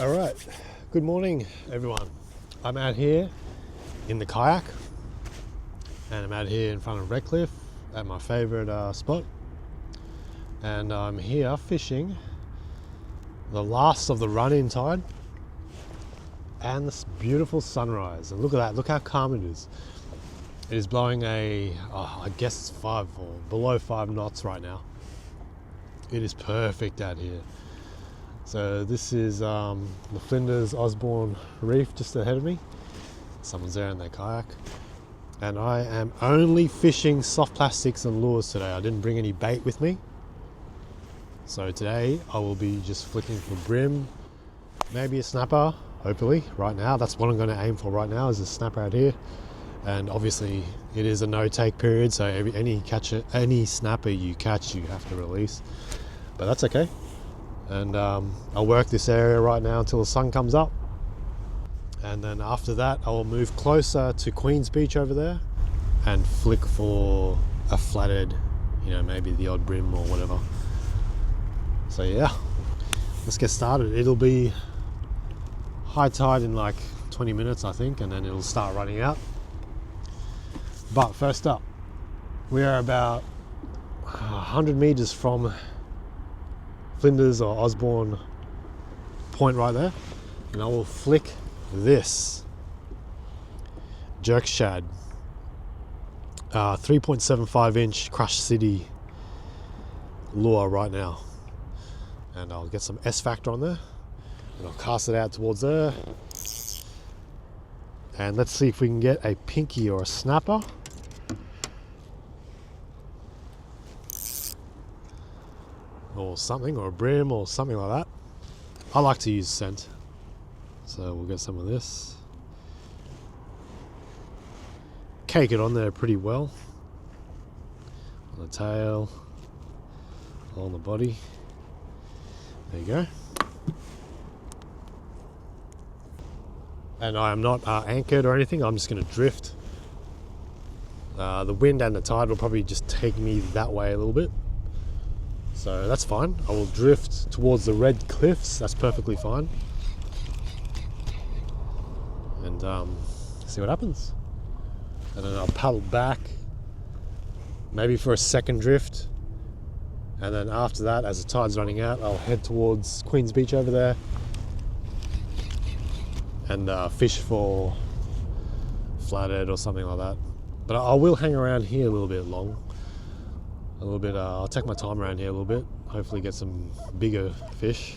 All right, good morning everyone. I'm out here in the kayak and I'm out here in front of Redcliffe at my favourite spot, and I'm here fishing the last of the run-in tide and this beautiful sunrise. And look at that, look how calm it is. It is blowing I guess it's 5 or below 5 knots right now. It is perfect out here. So this is the Flinders Osborne reef just ahead of me. Someone's there in their kayak. And I am only fishing soft plastics and lures today. I didn't bring any bait with me. So today I will be just flicking for brim, maybe a snapper, hopefully, right now. That's what I'm going to aim for right now, is a snapper out here. And obviously it is a no-take period, so any snapper you catch, you have to release. But that's okay. And I'll work this area right now until the sun comes up, and then after that I will move closer to Queen's Beach over there and flick for a flathead, maybe the odd brim or whatever. So yeah, let's get started. It'll be high tide in like 20 minutes I think, and then it'll start running out. But first up, we are about 100 meters from Flinders or Osborne point right there, and I will flick this jerk shad 3.75 inch Crush City lure right now, and I'll get some S factor on there and I'll cast it out towards there, and let's see if we can get a pinky or a snapper. Or something, or a brim or something like that. I like to use scent, so we'll get some of this, cake it on there pretty well, on the tail, on the body. There you go. And I am not anchored or anything, I'm just going to drift. The wind and the tide will probably just take me that way a little bit, so that's fine. I will drift towards the red cliffs, that's perfectly fine. And see what happens. And then I'll paddle back, maybe for a second drift. And then after that, as the tide's running out, I'll head towards Queen's Beach over there and fish for flathead or something like that. But I will hang around here a little bit long. I'll take my time around here a little bit, hopefully get some bigger fish.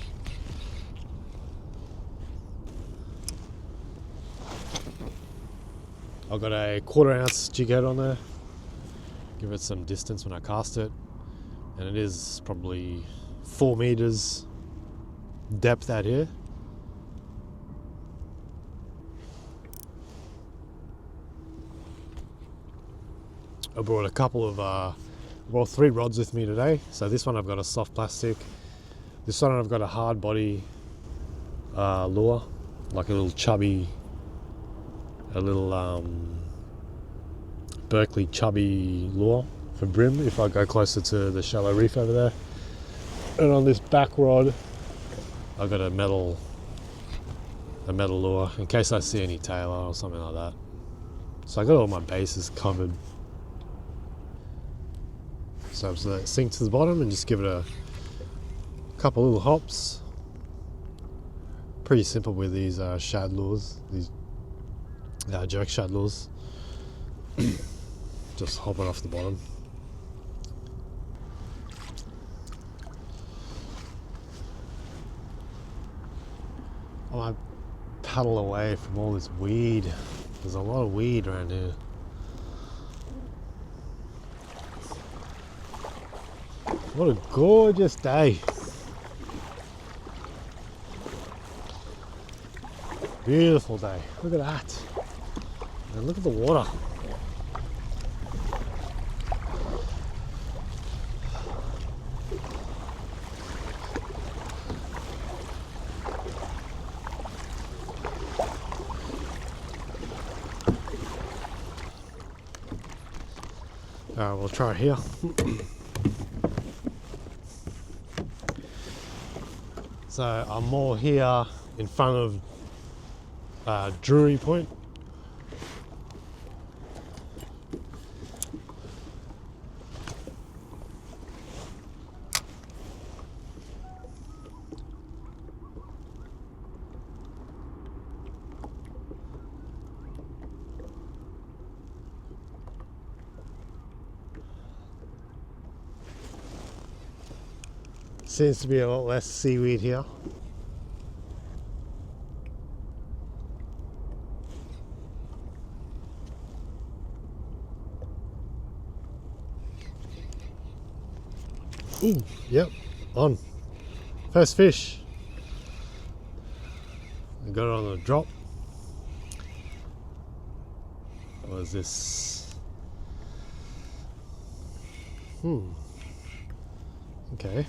I've got a 1/4 ounce jig head on there, give it some distance when I cast it, and it is probably 4 meters depth out here. I brought a couple of brought 3 rods with me today. So this one I've got a soft plastic, this one I've got a hard body lure, like a little chubby, Berkeley chubby lure for brim if I go closer to the shallow reef over there. And on this back rod I've got a metal lure in case I see any tailor or something like that. So I got all my bases covered. So I'm just going to sink to the bottom and just give it a couple little hops. Pretty simple with these shad lures, these jerk shad lures. Just hop it off the bottom. I might paddle away from all this weed. There's a lot of weed around here. What a gorgeous day. Beautiful day. Look at that. And look at the water. We'll try it here. So I'm more here in front of Drury Point. Seems to be a lot less seaweed here. Ooh, yep, on. First fish. I got it on a drop. What is this? Okay.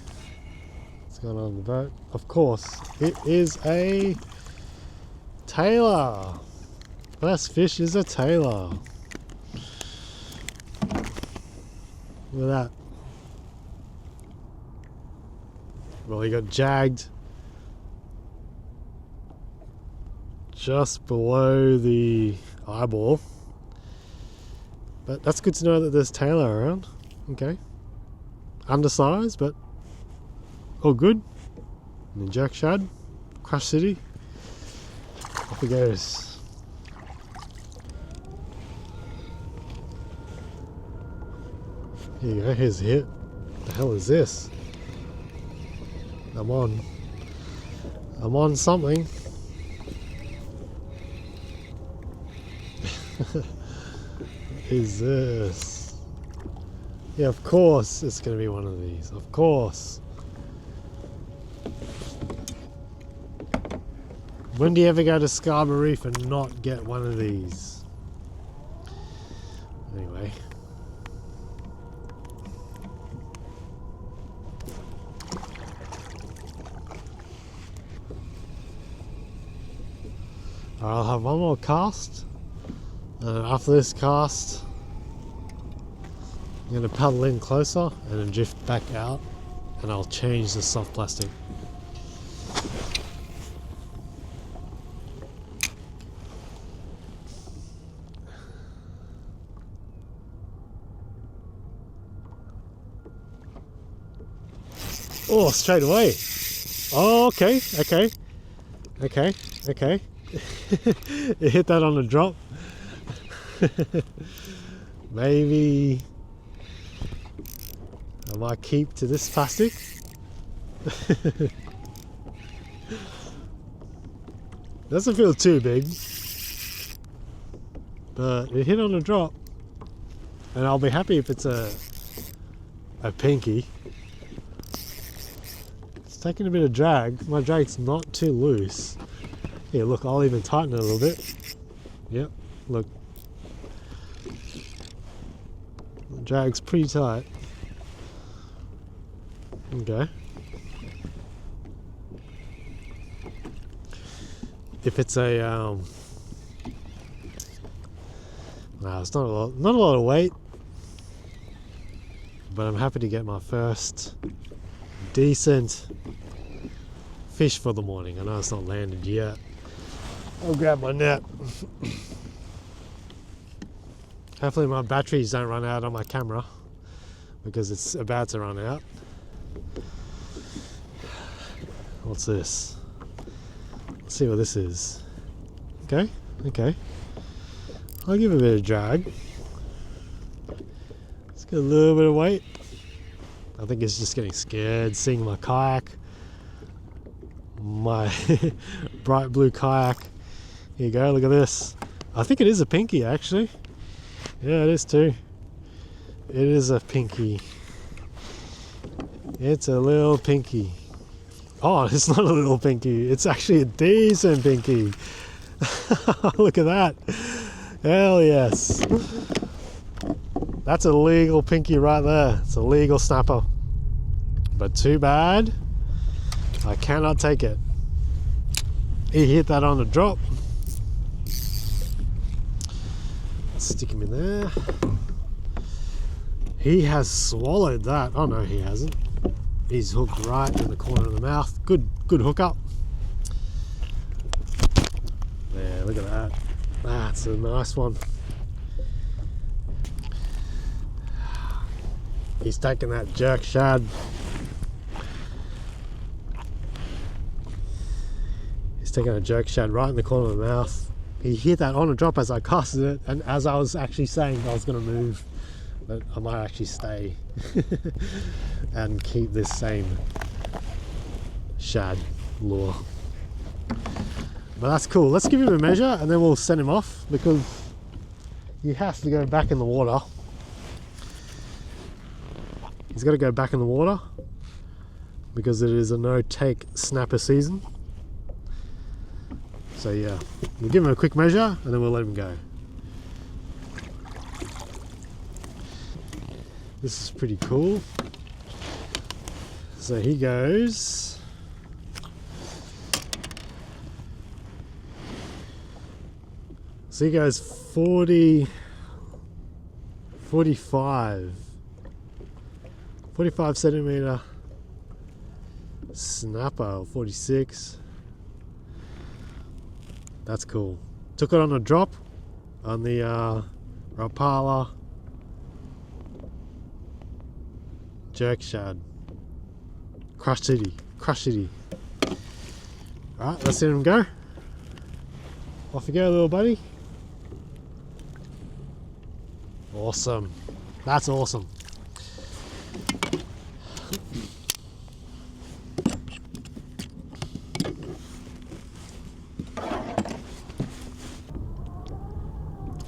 What's going on in the boat? Of course, it is a tailor. First fish is a tailor. Look at that. Well, he got jagged just below the eyeball. But that's good to know that there's tailor around. Okay. Undersized, but all good. And the jack shad, Crush City. Off he goes. Here you go, here's the hit. What the hell is this? I'm on something. What is this? Yeah, of course it's going to be one of these. Of course. When do you ever go to Scarborough Reef and not get one of these? Anyway. I'll have one more cast, and after this cast I'm going to paddle in closer and then drift back out, and I'll change the soft plastic. Oh, straight away. Oh, okay. It hit that on the drop. Maybe I might keep to this plastic. Doesn't feel too big, but it hit on the drop, and I'll be happy if it's a pinky. It's taking a bit of drag. My drag's not too loose. Here, look, I'll even tighten it a little bit. Yep, look. The drag's pretty tight. Okay. If it's a no, it's not a lot of weight, but I'm happy to get my first decent fish for the morning. I know it's not landed yet. I'll grab my net. Hopefully my batteries don't run out on my camera, because it's about to run out. What's this? Let's see what this is. Okay. I'll give it a bit of drag. It's got a little bit of weight. I think it's just getting scared seeing my kayak. My bright blue kayak. Here you go, look at this. I think it is a pinky actually. Yeah, it is too. It is a pinky. It's a little pinky. Oh, it's not a little pinky. It's actually a decent pinky. Look at that. Hell yes. That's a legal pinky right there. It's a legal snapper. But too bad, I cannot take it. He hit that on the drop. Stick him in there. He has swallowed that. Oh no, he hasn't. He's hooked right in the corner of the mouth. Good hook up. Yeah, look at that. That's a nice one. He's taking that jerk shad. He's taking a jerk shad right in the corner of the mouth. He hit that on a drop as I casted it, and as I was actually saying I was going to move, but I might actually stay and keep this same shad lure. But that's cool. Let's give him a measure and then we'll send him off, because he has to go back in the water. He's got to go back in the water because it is a no-take snapper season. So yeah, we'll give him a quick measure and then we'll let him go. This is pretty cool. So he goes. So he goes 45 centimeter snapper, or 46. That's cool. Took it on a drop on the Rapala jerk shad. Crush City. Alright, let's let him go. Off you go, little buddy. Awesome. That's awesome.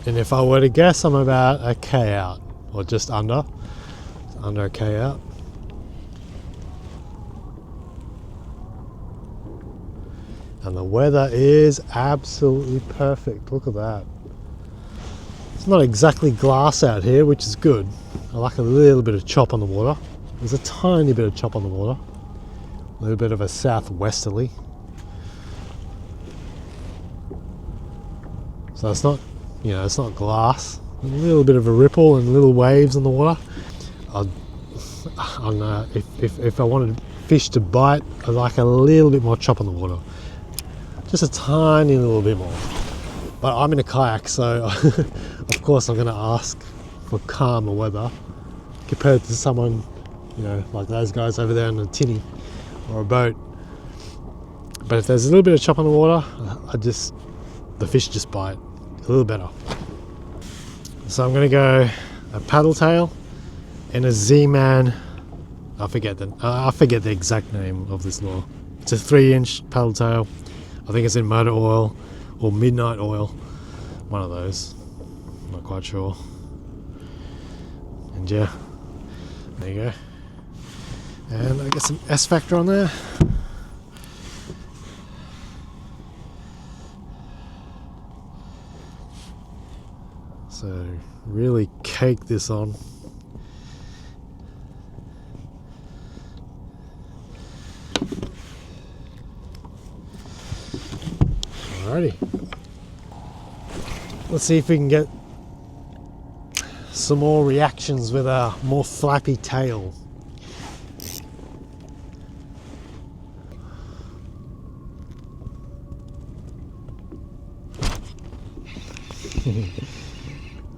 And if I were to guess, I'm about a K out, or just under a K out. And the weather is absolutely perfect. Look at that. It's not exactly glass out here, which is good. I like a little bit of chop on the water. There's a tiny bit of chop on the water. A little bit of a southwesterly. So it's not, you know, it's not glass. A little bit of a ripple and little waves on the water. I don't know, if I wanted fish to bite, I like a little bit more chop on the water. Just a tiny little bit more. But I'm in a kayak, so of course I'm going to ask for calmer weather compared to someone, you know, like those guys over there in a tinny or a boat. But if there's a little bit of chop on the water, the fish just bite a little better. So I'm going to go a paddle tail and a Z-Man. I forget the exact name of this lure. It's a 3-inch paddle tail. I think it's in motor oil or midnight oil, one of those. I'm not quite sure. And yeah, there you go. And I get some S factor on there. So really cake this on. Alrighty. Let's see if we can get some more reactions with a more flappy tail.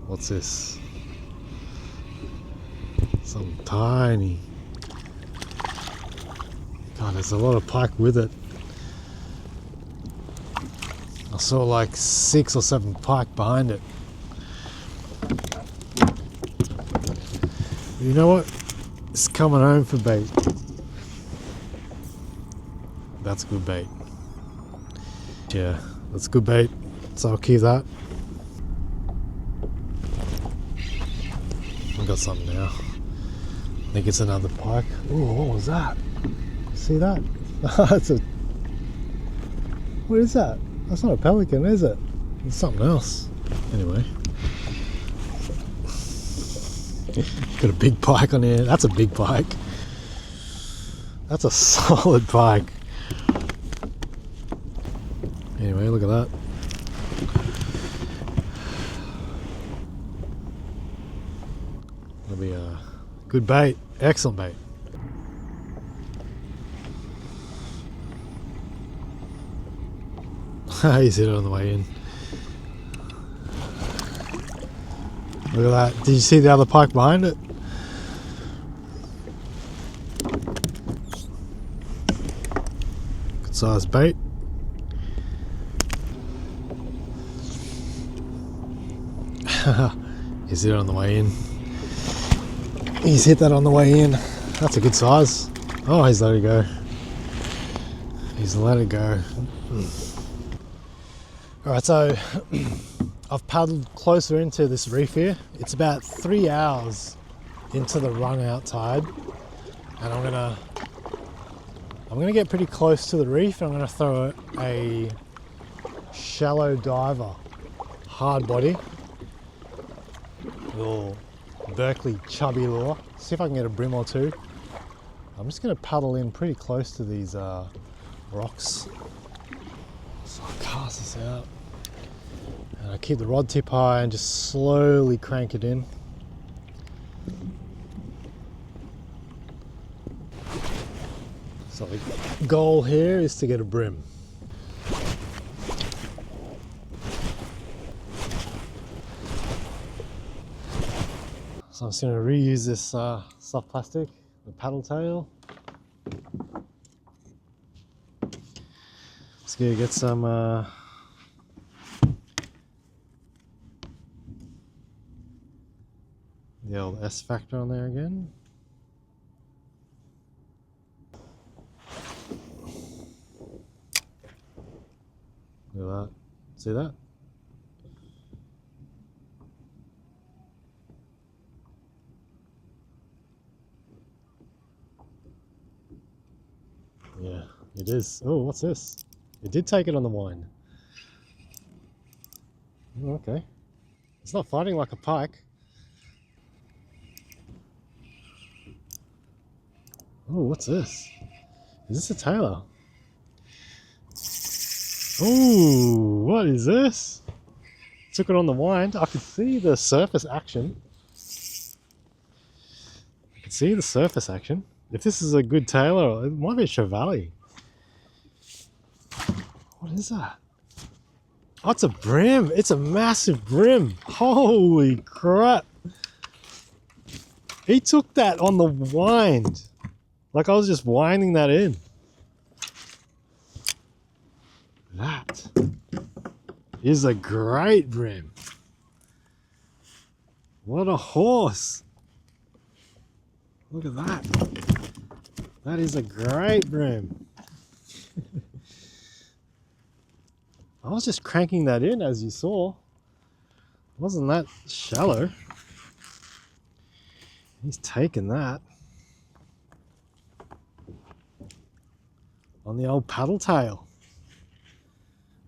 What's this? Some tiny. God, there's a lot of pike with it. I saw like 6 or 7 pike behind it. You know what? It's coming home for bait. That's good bait. Yeah, that's good bait. So I'll keep that. I've got something now. I think it's another pike. Oh, what was that? See that? That's a... What is that? That's not a pelican, is it? It's something else. Anyway. Got a big pike on here. That's a big pike. That's a solid pike. Anyway, look at that. That'll be a good bait. Excellent bait. He's hit it on the way in. Look at that. Did you see the other pike behind it? Good size bait. He's hit it on the way in. He's hit that on the way in. That's a good size. Oh, he's let it go. He's let it go. Alright, so I've paddled closer into this reef here. It's about 3 hours into the run out tide, and I'm gonna get pretty close to the reef, and I'm gonna throw a shallow diver, hard body, little Berkeley chubby lure. See if I can get a brim or two. I'm just gonna paddle in pretty close to these rocks. So I cast this out. And I keep the rod tip high and just slowly crank it in. So the goal here is to get a brim. So I'm just going to reuse this soft plastic, the paddle tail. Just going to get some the old S factor on there again. Look at that. See that? Yeah, it is. Oh, what's this? It did take it on the wind. Oh, okay. It's not fighting like a pike. Oh, what's this? Is this a tailor? Oh, what is this? Took it on the wind. I could see the surface action. I could see the surface action. If this is a good tailor, it might be a Chevalier. What is that? Oh, it's a brim. It's a massive brim. Holy crap. He took that on the wind. Like I was just winding that in. That is a great brim. What a horse. Look at that. That is a great brim. I was just cranking that in, as you saw. It wasn't that shallow. He's taken that on the old paddle tail.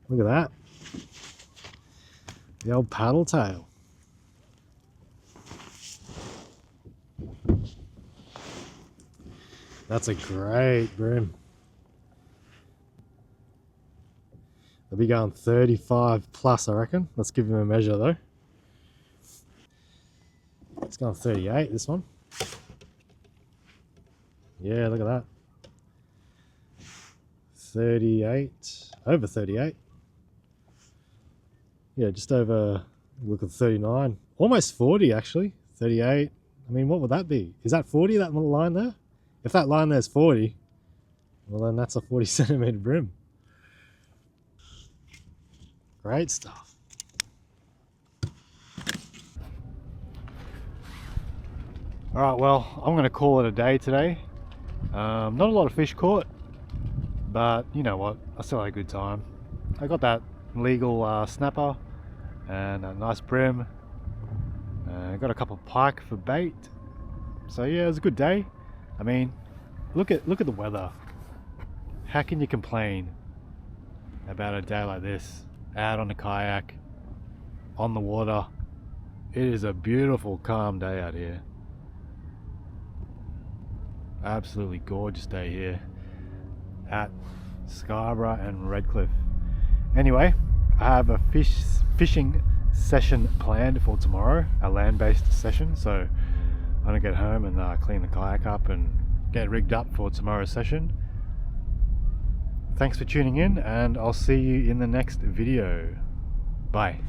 Look at that. The old paddle tail. That's a great brim. They'll be going 35 plus, I reckon. Let's give him a measure though. It's going 38, this one. Yeah, look at that. 38, over 38. Yeah, just over, look at 39. Almost 40 actually, 38. I mean, what would that be? Is that 40, that little line there? If that line there's 40, well then that's a 40 centimeter brim. Great stuff. All right, well, I'm gonna call it a day today. Not a lot of fish caught, but you know what, I still had a good time. I got that legal snapper and a nice brim. Got a couple of pike for bait. So yeah, it was a good day. I mean, look at the weather. How can you complain about a day like this? Out on the kayak, on the water. It is a beautiful, calm day out here. Absolutely gorgeous day here at Scarborough and Redcliffe. Anyway, I have a fishing session planned for tomorrow, a land-based session. So I'm gonna get home and clean the kayak up and get rigged up for tomorrow's session. Thanks for tuning in, and I'll see you in the next video. Bye.